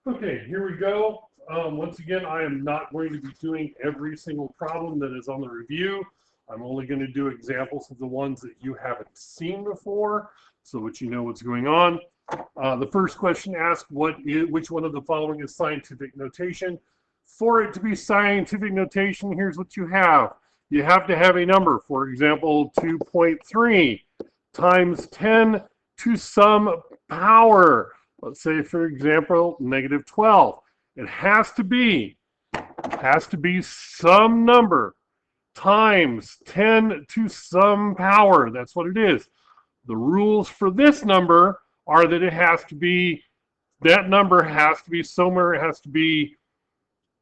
Okay, here we go. Once again, I am not going to be doing every single problem that is on the review. I'm only going to do examples of the ones that you haven't seen before, so that you know what's going on. The first question asks, which one of the following is scientific notation? For it to be scientific notation, here's what you have. You have to have a number. For example, 2.3 times 10 to some power. Let's say, for example, negative 12. It has to be some number times 10 to some power. That's what it is. The rules for this number are that that number has to be somewhere, it has to be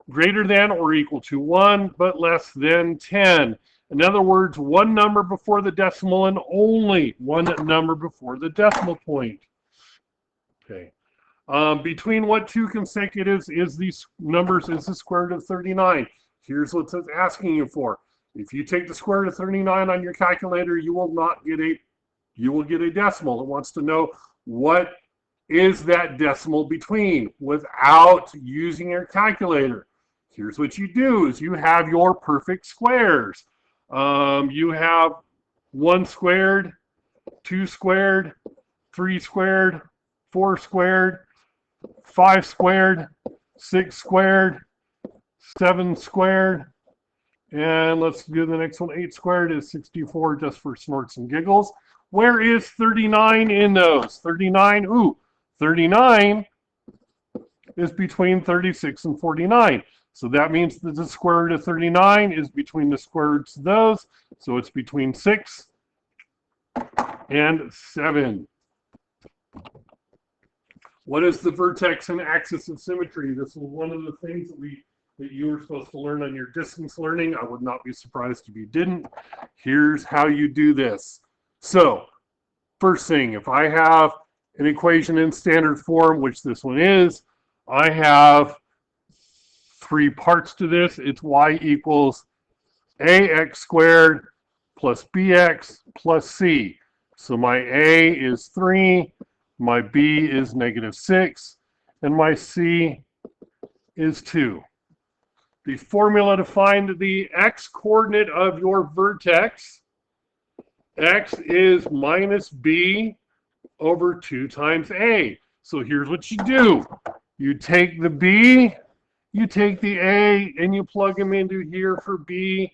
greater than or equal to 1, but less than 10. In other words, one number before the decimal and only one number before the decimal point. Okay. Between what two consecutives is these numbers is the square root of 39? Here's what it's asking you for. If you take the square root of 39 on your calculator, you will get a decimal. It wants to know what is that decimal between without using your calculator. Here's what you do is you have your perfect squares. You have 1 squared, 2 squared, 3 squared, 4 squared, 5 squared, 6 squared, 7 squared, and let's do the next one. 8 squared is 64 just for snorts and giggles. Where is 39 in those? 39 is between 36 and 49. So that means that the square root of 39 is between the square roots of those. So it's between 6 and 7. What is the vertex and axis of symmetry? This is one of the things that you were supposed to learn on your distance learning. I would not be surprised if you didn't. Here's how you do this. So, first thing, if I have an equation in standard form, which this one is, I have 3 parts to this. It's y equals ax squared plus bx plus c. So my a is 3, my b is negative 6, and my c is 2. The formula to find the x coordinate of your vertex, x is minus b over 2 times a. So here's what you do. You take the b, you take the a, and you plug them into here for b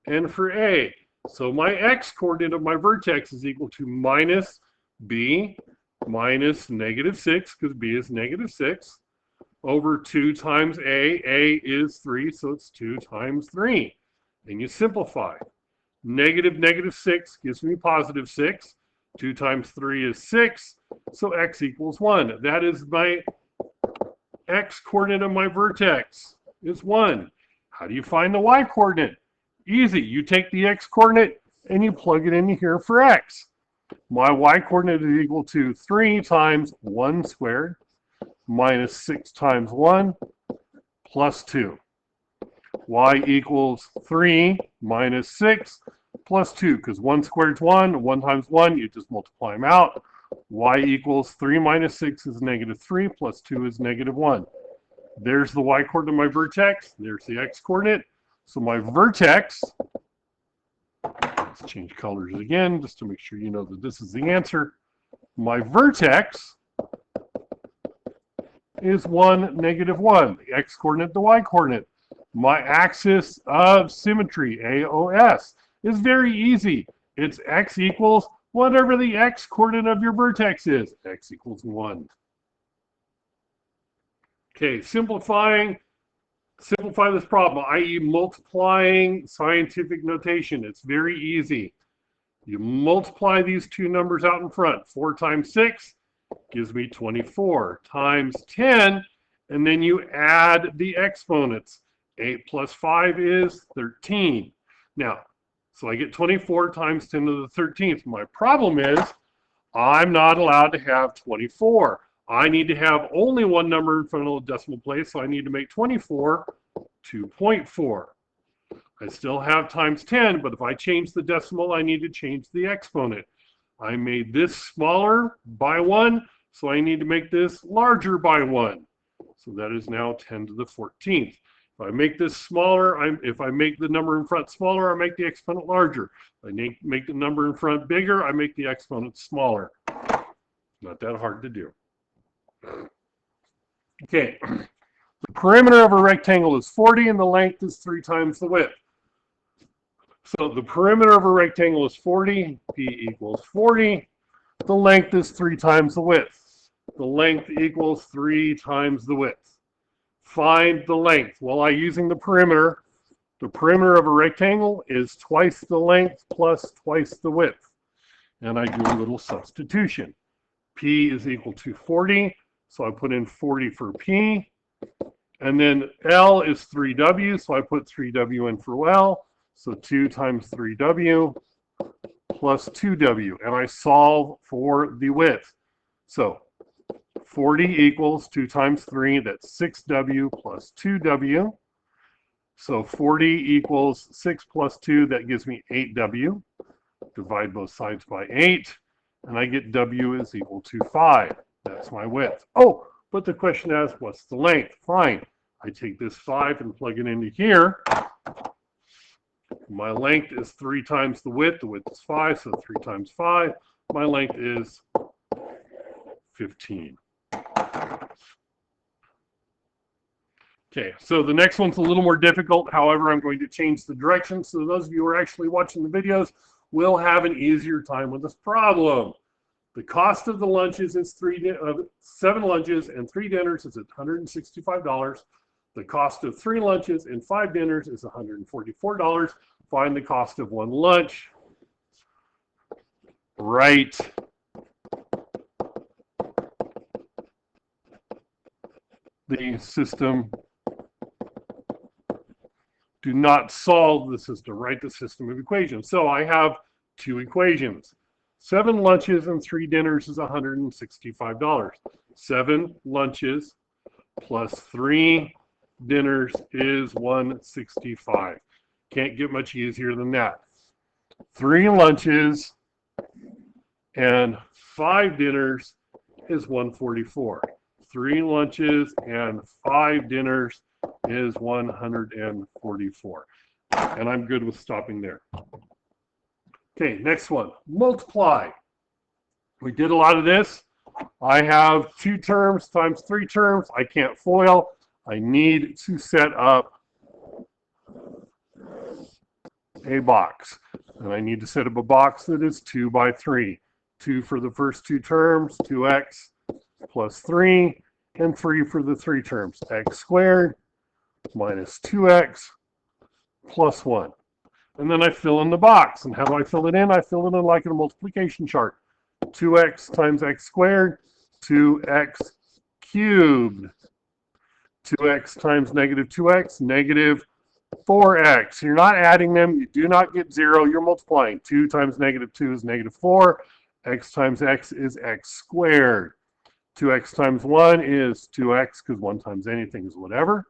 and for a. So my x coordinate of my vertex is equal to minus b minus negative 6, because b is negative 6, over 2 times a. A is 3, so it's 2 times 3. And you simplify. Negative 6 gives me positive 6. 2 times 3 is 6, so x equals 1. That is my x coordinate of my vertex, is 1. How do you find the y coordinate? Easy. You take the x coordinate and you plug it in here for x. My y coordinate is equal to 3 times 1 squared minus 6 times 1 plus 2. Y equals 3 minus 6 plus 2, because 1 squared is 1, 1 times 1, you just multiply them out. Y equals 3 minus 6 is negative 3, plus 2 is negative 1. There's the y coordinate of my vertex. There's the x coordinate. So my vertex, let's change colors again just to make sure you know that this is the answer. My vertex is 1, negative 1. The x coordinate, the y coordinate. My axis of symmetry, AOS, is very easy. It's x equals whatever the x coordinate of your vertex is. X equals 1. Okay, simplify this problem, i.e. multiplying scientific notation. It's very easy. You multiply these two numbers out in front. 4 times 6 gives me 24 times 10, and then you add the exponents. 8 plus 5 is 13. Now, so I get 24 times 10 to the 13th. My problem is I'm not allowed to have 24. I need to have only one number in front of the decimal place, so I need to make 24 2.4. I still have times 10, but if I change the decimal, I need to change the exponent. I made this smaller by 1, so I need to make this larger by 1. So that is now 10 to the 14th. If I make this smaller, if I make the number in front smaller, I make the exponent larger. If I make the number in front bigger, I make the exponent smaller. Not that hard to do. Okay, the perimeter of a rectangle is 40 and the length is 3 times the width. So the perimeter of a rectangle is 40, P equals 40. The length is 3 times the width. The length equals 3 times the width. Find the length. Well, I'm using the perimeter. The perimeter of a rectangle is twice the length plus twice the width. And I do a little substitution. P is equal to 40, so I put in 40 for P. And then L is 3W, so I put 3W in for L. So 2 times 3W plus 2W, and I solve for the width. So 40 equals 2 times 3, that's 6W plus 2W. So 40 equals 6 plus 2, that gives me 8W. Divide both sides by 8, and I get W is equal to 5. That's my width. Oh, but the question asks, what's the length? Fine. I take this 5 and plug it into here. My length is 3 times the width. The width is 5, so 3 times 5. My length is 15. Okay, so the next one's a little more difficult. However, I'm going to change the direction, so those of you who are actually watching the videos will have an easier time with this problem. The cost of the lunches is 7 lunches and 3 dinners is $165. The cost of 3 lunches and 5 dinners is $144. Find the cost of 1 lunch. Write the system. Do not solve the system. Write the system of equations. So I have 2 equations. 7 lunches and 3 dinners is $165. 7 lunches plus 3 dinners is $165. Can't get much easier than that. 3 lunches and 5 dinners is $144. 3 lunches and 5 dinners is $144. And I'm good with stopping there. Okay, next one. Multiply. We did a lot of this. I have 2 terms times 3 terms. I can't FOIL. I need to set up a box. And I need to set up a box that is 2 by 3. 2 for the first 2 terms, 2x plus 3, and 3 for the 3 terms, x squared minus 2x plus 1. And then I fill in the box. And how do I fill it in? I fill it in like in a multiplication chart. 2x times x squared, 2x cubed. 2x times negative 2x, negative 4x. You're not adding them. You do not get 0. You're multiplying. 2 times negative 2 is negative 4. X times x is x squared. 2x times 1 is 2x, because 1 times anything is whatever.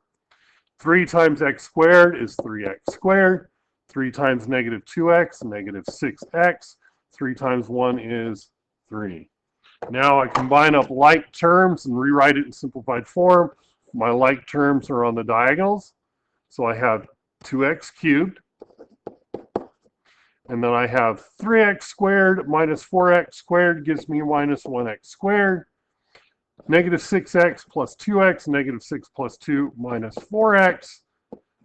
3 times x squared is 3x squared. 3 times negative 2x, negative 6x. 3 times 1 is 3. Now I combine up like terms and rewrite it in simplified form. My like terms are on the diagonals. So I have 2x cubed. And then I have 3x squared minus 4x squared gives me minus 1x squared. Negative 6x plus 2x, negative 6 plus 2 minus 4x.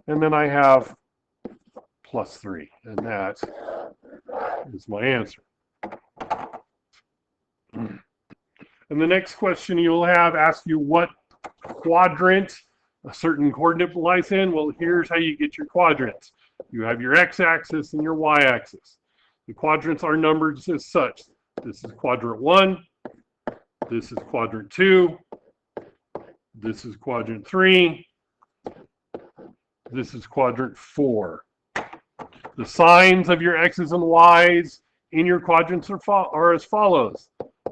And then I have plus 3. And that is my answer. And the next question you'll have asks you what quadrant a certain coordinate lies in. Well, here's how you get your quadrants. You have your x-axis and your y-axis. The quadrants are numbered as such. This is quadrant 1. This is quadrant 2. This is quadrant 3. This is quadrant 4. The signs of your x's and y's in your quadrants are as follows.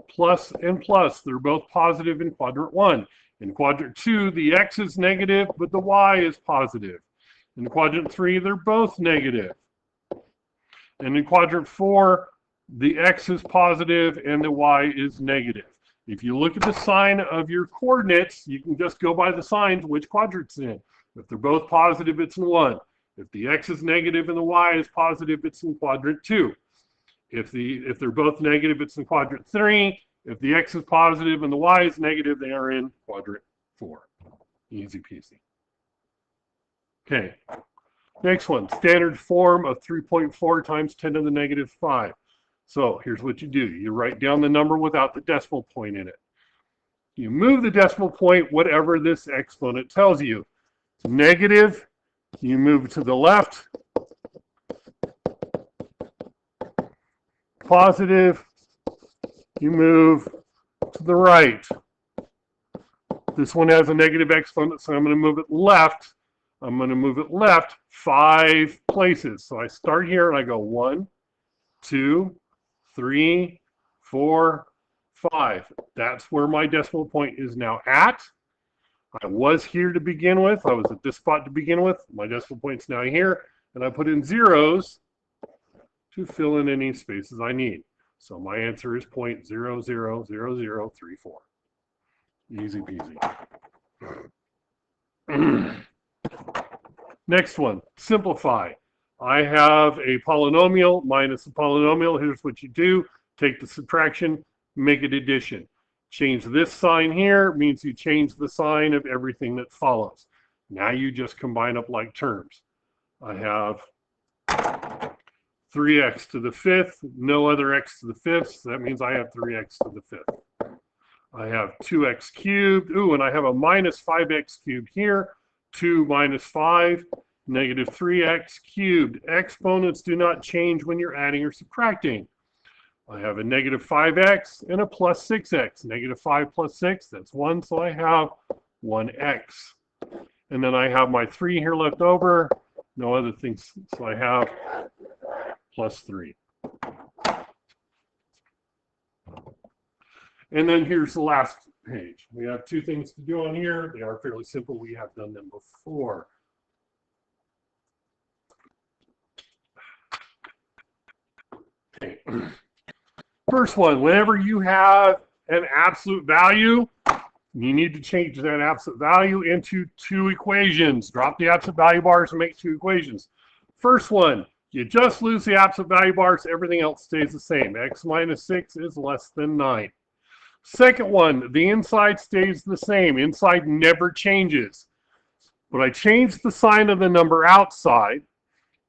Plus and plus, they're both positive in quadrant 1. In quadrant 2, the x is negative, but the y is positive. In quadrant 3, they're both negative. And in quadrant 4, the x is positive and the y is negative. If you look at the sign of your coordinates, you can just go by the signs which quadrant it's in. If they're both positive, it's in 1. If the x is negative and the y is positive, it's in quadrant 2. If they're both negative, it's in quadrant 3. If the x is positive and the y is negative, they are in quadrant 4. Easy peasy. Okay. Next one, standard form of 3.4 times 10 to the negative 5. So here's what you do. You write down the number without the decimal point in it. You move the decimal point whatever this exponent tells you. Negative, you move to the left. Positive, you move to the right. This one has a negative exponent, so I'm going to move it left. I'm going to move it left 5 places. So I start here and I go 1, 2, 3, 4, 5. That's where my decimal point is now at. I was here to begin with. I was at this spot to begin with. My decimal point's now here, and I put in zeros to fill in any spaces I need. So my answer is 0.000034. Easy peasy. Next one, simplify. I have a polynomial minus a polynomial. Here's what you do. Take the subtraction, make it addition. Change this sign here, means you change the sign of everything that follows. Now you just combine up like terms. I have 3x to the 5th, no other x to the 5th, so that means I have 3x to the 5th. I have 2x cubed, and I have a minus 5x cubed here, 2 minus 5, negative 3x cubed. Exponents do not change when you're adding or subtracting. I have a negative 5x and a plus 6x. Negative 5 plus 6, that's 1, so I have 1x. And then I have my 3 here left over, no other things, so I have plus 3. And then here's the last page. We have 2 things to do on here. They are fairly simple. We have done them before. Okay. First one, whenever you have an absolute value, you need to change that absolute value into 2 equations. Drop the absolute value bars and make 2 equations. First one, you just lose the absolute value bars, everything else stays the same. X minus 6 is less than 9. Second one, the inside stays the same. Inside never changes. But I change the sign of the number outside,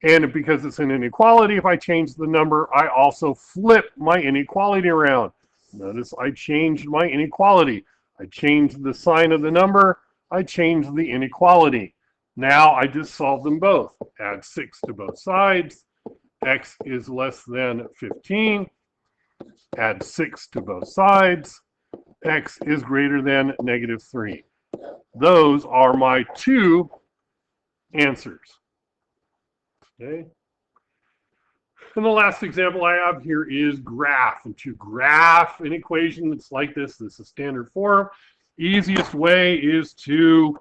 and because it's an inequality, if I change the number, I also flip my inequality around. Notice I changed my inequality. I changed the sign of the number, I changed the inequality. Now I just solve them both. Add 6 to both sides. X is less than 15. Add 6 to both sides. X is greater than negative 3. Those are my 2 answers. Okay. And the last example I have here is graph. And to graph an equation that's like this is standard form. Easiest way is to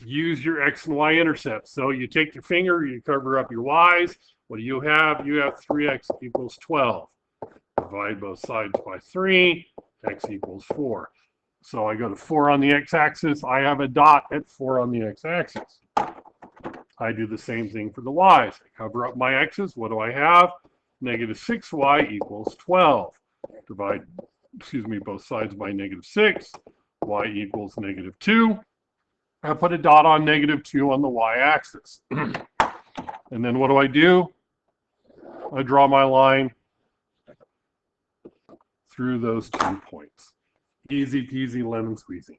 use your x and y intercepts. So you take your finger, you cover up your y's. What do you have? You have 3x equals 12. Divide both sides by 3, x equals 4. So I go to 4 on the x-axis. I have a dot at 4 on the x-axis. I do the same thing for the y's. I cover up my x's. What do I have? Negative 6y equals 12. Divide, both sides by negative 6. Y equals negative 2. I put a dot on negative 2 on the y-axis. And then what do? I draw my line through those 2 points. Easy peasy lemon squeezy.